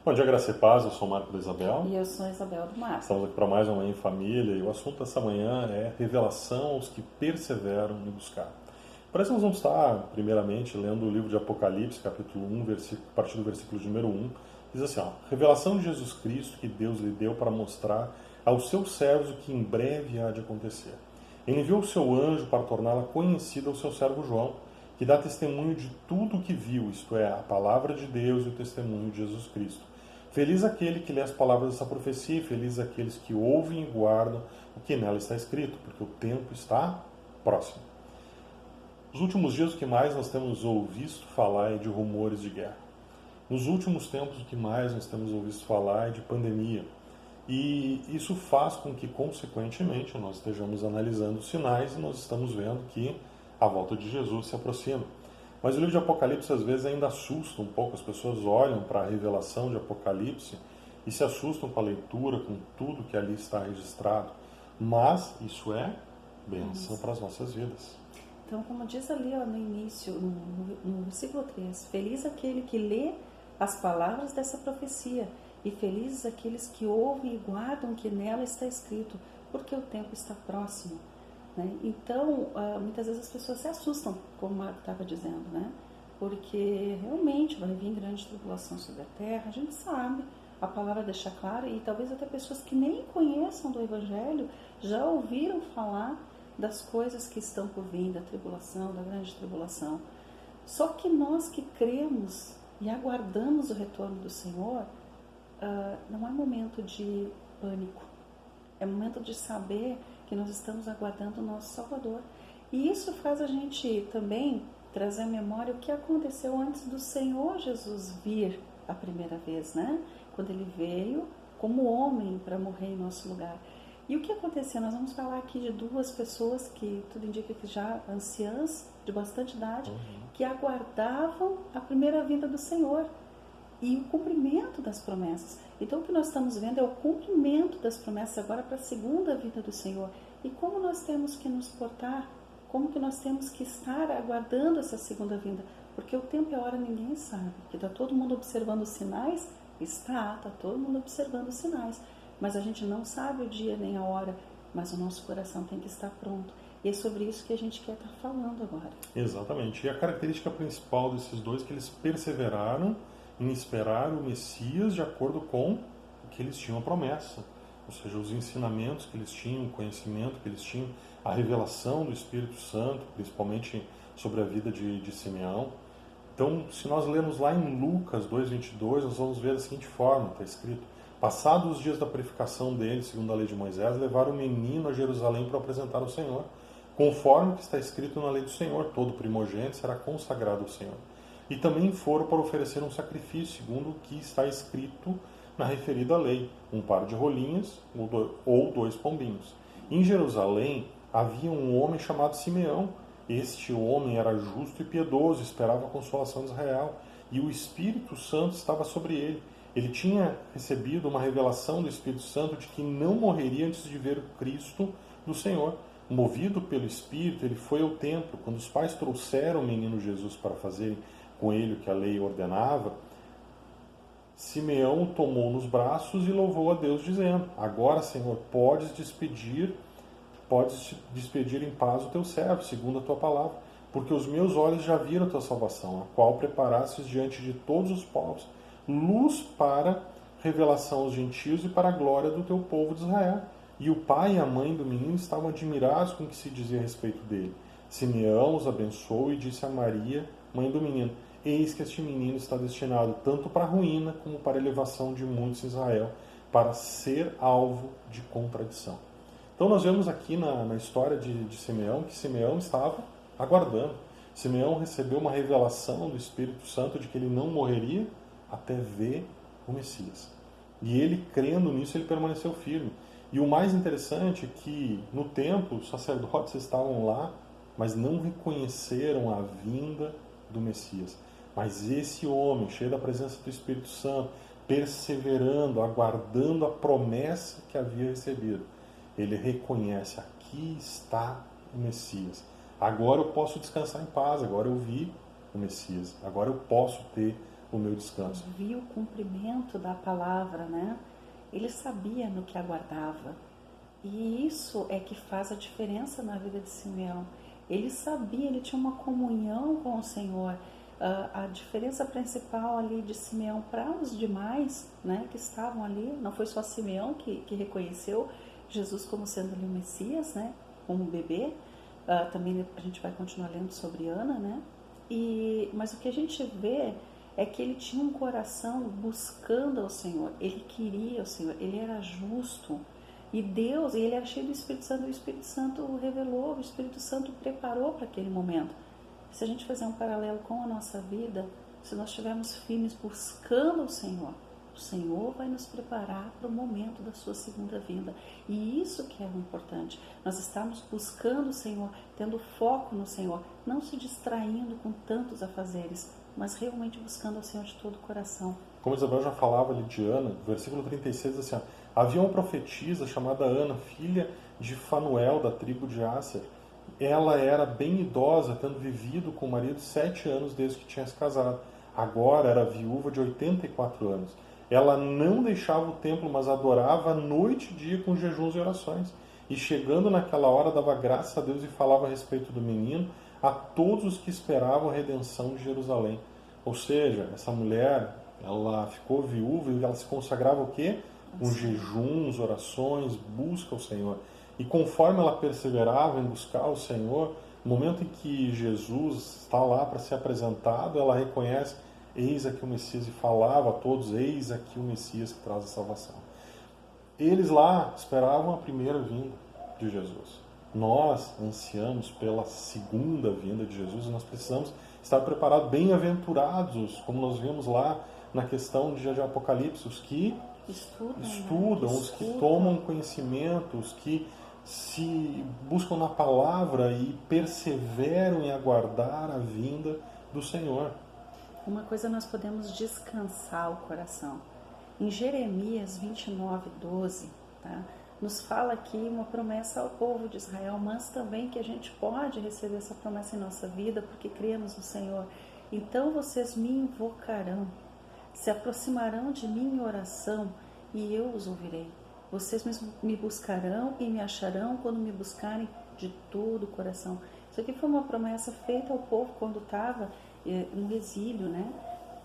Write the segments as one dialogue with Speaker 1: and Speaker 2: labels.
Speaker 1: Bom dia, graça e paz. Eu sou o Marco da Isabel.
Speaker 2: E eu sou a Isabel do Mar.
Speaker 1: Estamos aqui para mais uma Manhã em Família e o assunto dessa manhã é revelação aos que perseveram em buscar. Parece que nós vamos estar, primeiramente, lendo o livro de Apocalipse, capítulo 1, a partir do versículo de número 1. Diz assim, revelação de Jesus Cristo que Deus lhe deu para mostrar aos seus servos o que em breve há de acontecer. Ele enviou o seu anjo para torná-la conhecida ao seu servo João, que dá testemunho de tudo o que viu, isto é, a palavra de Deus e o testemunho de Jesus Cristo. Feliz aquele que lê as palavras dessa profecia e feliz aqueles que ouvem e guardam o que nela está escrito, porque o tempo está próximo. Nos últimos dias, o que mais nós temos ouvido falar é de rumores de guerra. Nos últimos tempos, o que mais nós temos ouvido falar é de pandemia. E isso faz com que, consequentemente, nós estejamos analisando os sinais e nós estamos vendo que a volta de Jesus se aproxima. Mas o livro de Apocalipse às vezes ainda assusta um pouco. As pessoas olham para a revelação de Apocalipse e se assustam com a leitura, com tudo que ali está registrado. Mas isso é bênção para as nossas vidas.
Speaker 2: Então, como diz ali no início, no versículo 3, feliz aquele que lê as palavras dessa profecia e felizes aqueles que ouvem e guardam o que nela está escrito, porque o tempo está próximo. Né? Então, muitas vezes as pessoas se assustam, como o Marco estava dizendo, né? Porque realmente vai vir grande tribulação sobre a terra, a gente sabe, a palavra deixa clara, e talvez até pessoas que nem conheçam do Evangelho já ouviram falar das coisas que estão por vir, da tribulação, da grande tribulação. Só que nós que cremos e aguardamos o retorno do Senhor, não é momento de pânico, é momento de saber que nós estamos aguardando o nosso Salvador. E isso faz a gente também trazer à memória o que aconteceu antes do Senhor Jesus vir a primeira vez, né? Quando ele veio como homem para morrer em nosso lugar. E o que aconteceu? Nós vamos falar aqui de duas pessoas que tudo indica que já anciãs, de bastante idade, que aguardavam a primeira vinda do Senhor e o cumprimento das promessas. Então o que nós estamos vendo é o cumprimento das promessas agora para a segunda vinda do Senhor. E como nós temos que nos portar, como que nós temos que estar aguardando essa segunda vinda? Porque o tempo e a hora ninguém sabe. Que está todo mundo observando os sinais? Está todo mundo observando os sinais. Mas a gente não sabe o dia nem a hora, mas o nosso coração tem que estar pronto. E é sobre isso que a gente quer estar falando agora.
Speaker 1: Exatamente. E a característica principal desses dois é que eles perseveraram em esperar o Messias de acordo com o que eles tinham a promessa. Ou seja, os ensinamentos que eles tinham, o conhecimento que eles tinham, a revelação do Espírito Santo, principalmente sobre a vida de Simeão. Então, se nós lermos lá em Lucas 2:22, nós vamos ver da seguinte forma, está escrito: passados os dias da purificação dele, segundo a lei de Moisés, levaram o menino a Jerusalém para apresentar ao Senhor, conforme o que está escrito na lei do Senhor, todo primogênito será consagrado ao Senhor. E também foram para oferecer um sacrifício, segundo o que está escrito na referida lei, um par de rolinhas ou 2 pombinhos. Em Jerusalém havia um homem chamado Simeão. Este homem era justo e piedoso, esperava a consolação de Israel, e o Espírito Santo estava sobre ele. Ele tinha recebido uma revelação do Espírito Santo de que não morreria antes de ver o Cristo do Senhor. Movido pelo Espírito, ele foi ao templo. Quando os pais trouxeram o menino Jesus para fazerem com ele o que a lei ordenava, Simeão o tomou nos braços e louvou a Deus, dizendo: agora, Senhor, podes despedir em paz o teu servo, segundo a tua palavra, porque os meus olhos já viram a tua salvação, a qual preparastes diante de todos os povos, luz para revelação aos gentios e para a glória do teu povo de Israel. E o pai e a mãe do menino estavam admirados com o que se dizia a respeito dele. Simeão os abençoou e disse a Maria, mãe do menino: eis que este menino está destinado tanto para a ruína como para a elevação de muitos em Israel, para ser alvo de contradição. Então nós vemos aqui na história de Simeão que Simeão estava aguardando. Simeão recebeu uma revelação do Espírito Santo de que ele não morreria até ver o Messias. E ele, crendo nisso, ele permaneceu firme. E o mais interessante é que no templo os sacerdotes estavam lá, mas não reconheceram a vinda do Messias. Mas esse homem, cheio da presença do Espírito Santo, perseverando, aguardando a promessa que havia recebido, ele reconhece: aqui está o Messias. Agora eu posso descansar em paz, agora eu vi o Messias, agora eu posso ter o meu descanso.
Speaker 2: Viu o cumprimento da palavra, né? Ele sabia no que aguardava. E isso é que faz a diferença na vida de Simeão. Ele sabia, ele tinha uma comunhão com o Senhor. A diferença principal ali de Simeão para os demais, né, que estavam ali, não foi só Simeão que reconheceu Jesus como sendo ali o Messias, né, como bebê. Também a gente vai continuar lendo sobre Ana, né? Mas o que a gente vê é que ele tinha um coração buscando ao Senhor. Ele queria o Senhor, ele era justo. E Deus, ele era cheio do Espírito Santo, e o Espírito Santo revelou, o Espírito Santo preparou para aquele momento. Se a gente fizer um paralelo com a nossa vida, se nós estivermos firmes buscando o Senhor vai nos preparar para o momento da sua segunda vinda. E isso que é o importante. Nós estamos buscando o Senhor, tendo foco no Senhor, não se distraindo com tantos afazeres, mas realmente buscando o Senhor de todo o coração.
Speaker 1: Como Isabel já falava ali de Ana, versículo 36 diz assim, havia uma profetisa chamada Ana, filha de Fanuel, da tribo de Asser. Ela era bem idosa, tendo vivido com o marido 7 anos desde que tinha se casado. Agora era viúva de 84 anos. Ela não deixava o templo, mas adorava noite e dia com jejuns e orações. E chegando naquela hora, dava graças a Deus e falava a respeito do menino a todos os que esperavam a redenção de Jerusalém. Ou seja, essa mulher, ela ficou viúva e ela se consagrava o quê? Com jejuns, orações, busca ao Senhor. E conforme ela perseverava em buscar o Senhor, no momento em que Jesus está lá para ser apresentado, ela reconhece, eis aqui o Messias, e falava a todos, eis aqui o Messias que traz a salvação. Eles lá esperavam a primeira vinda de Jesus. Nós ansiamos pela segunda vinda de Jesus e nós precisamos estar preparados, bem-aventurados, como nós vimos lá na questão de Apocalipse, os que estudam, os que tomam conhecimento, os que se buscam na palavra e perseveram em aguardar a vinda do Senhor.
Speaker 2: Uma coisa nós podemos descansar o coração. Em Jeremias 29:12, tá? Nos fala aqui uma promessa ao povo de Israel, mas também que a gente pode receber essa promessa em nossa vida porque cremos no Senhor. Então vocês me invocarão, se aproximarão de mim em oração e eu os ouvirei. Vocês me buscarão e me acharão quando me buscarem de todo o coração. Isso aqui foi uma promessa feita ao povo quando estava no exílio, né?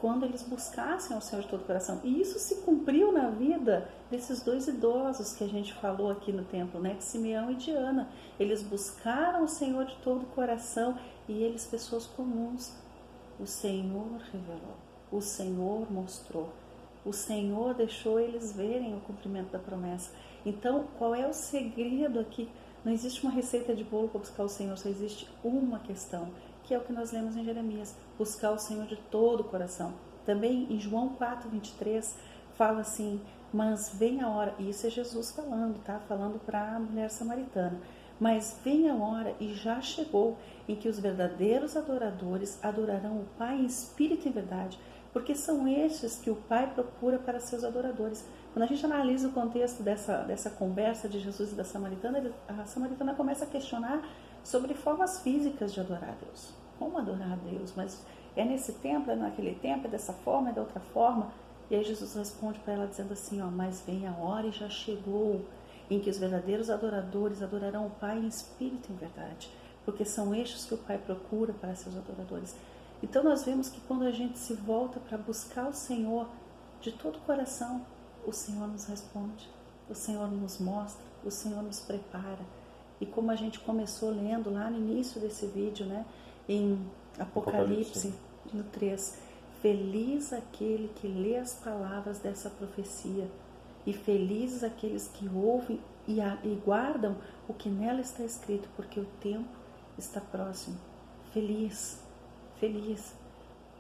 Speaker 2: Quando eles buscassem ao Senhor de todo o coração. E isso se cumpriu na vida desses dois idosos que a gente falou aqui no templo, né? De Simeão e de Ana. Eles buscaram o Senhor de todo o coração e eles, pessoas comuns, o Senhor revelou, o Senhor mostrou. O Senhor deixou eles verem o cumprimento da promessa. Então, qual é o segredo aqui? Não existe uma receita de bolo para buscar o Senhor, só existe uma questão, que é o que nós lemos em Jeremias, buscar o Senhor de todo o coração. Também em João 4:23 fala assim, mas vem a hora, e isso é Jesus falando, tá? Falando para a mulher samaritana, mas vem a hora, e já chegou, em que os verdadeiros adoradores adorarão o Pai em espírito e em verdade, porque são estes que o Pai procura para seus adoradores. Quando a gente analisa o contexto dessa conversa de Jesus e da samaritana, a samaritana começa a questionar sobre formas físicas de adorar a Deus. Como adorar a Deus? Mas é nesse templo, é naquele templo, é dessa forma, é da outra forma? E aí Jesus responde para ela dizendo assim, mas vem a hora e já chegou, em que os verdadeiros adoradores adorarão o Pai em espírito e em verdade, porque são estes que o Pai procura para seus adoradores. Então nós vemos que quando a gente se volta para buscar o Senhor de todo o coração, o Senhor nos responde, o Senhor nos mostra, o Senhor nos prepara. E como a gente começou lendo lá no início desse vídeo, né, em Apocalipse, no 3, feliz aquele que lê as palavras dessa profecia, e felizes aqueles que ouvem e guardam o que nela está escrito, porque o tempo está próximo. Feliz.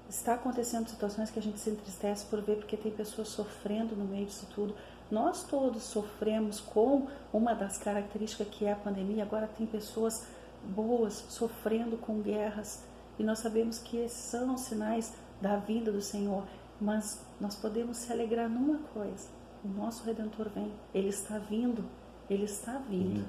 Speaker 2: Está acontecendo situações que a gente se entristece por ver, porque tem pessoas sofrendo no meio disso tudo. Nós todos sofremos com uma das características que é a pandemia. Agora tem pessoas boas sofrendo com guerras. E nós sabemos que esses são sinais da vinda do Senhor. Mas nós podemos se alegrar numa coisa. O nosso Redentor vem. Ele está vindo. Ele está vindo.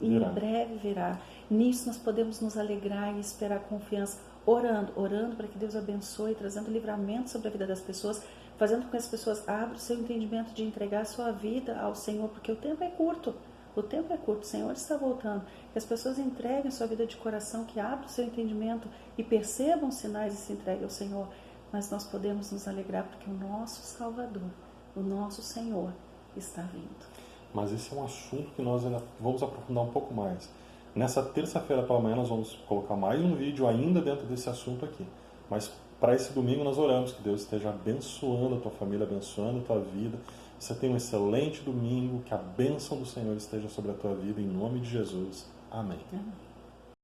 Speaker 1: Em breve
Speaker 2: virá. Nisso nós podemos nos alegrar e esperar confiança. orando para que Deus abençoe, trazendo livramento sobre a vida das pessoas, fazendo com que as pessoas abram o seu entendimento de entregar a sua vida ao Senhor, porque o tempo é curto. O tempo é curto, o Senhor está voltando. Que as pessoas entreguem a sua vida de coração, que abram o seu entendimento e percebam os sinais e se entreguem ao Senhor. Mas nós podemos nos alegrar porque o nosso Salvador, o nosso Senhor, está vindo.
Speaker 1: Mas esse é um assunto que nós ainda vamos aprofundar um pouco mais. Nessa terça-feira pela manhã nós vamos colocar mais um vídeo ainda dentro desse assunto aqui. Mas para esse domingo nós oramos que Deus esteja abençoando a tua família, abençoando a tua vida. Você tenha um excelente domingo, que a bênção do Senhor esteja sobre a tua vida, em nome de Jesus. Amém.
Speaker 2: Amém.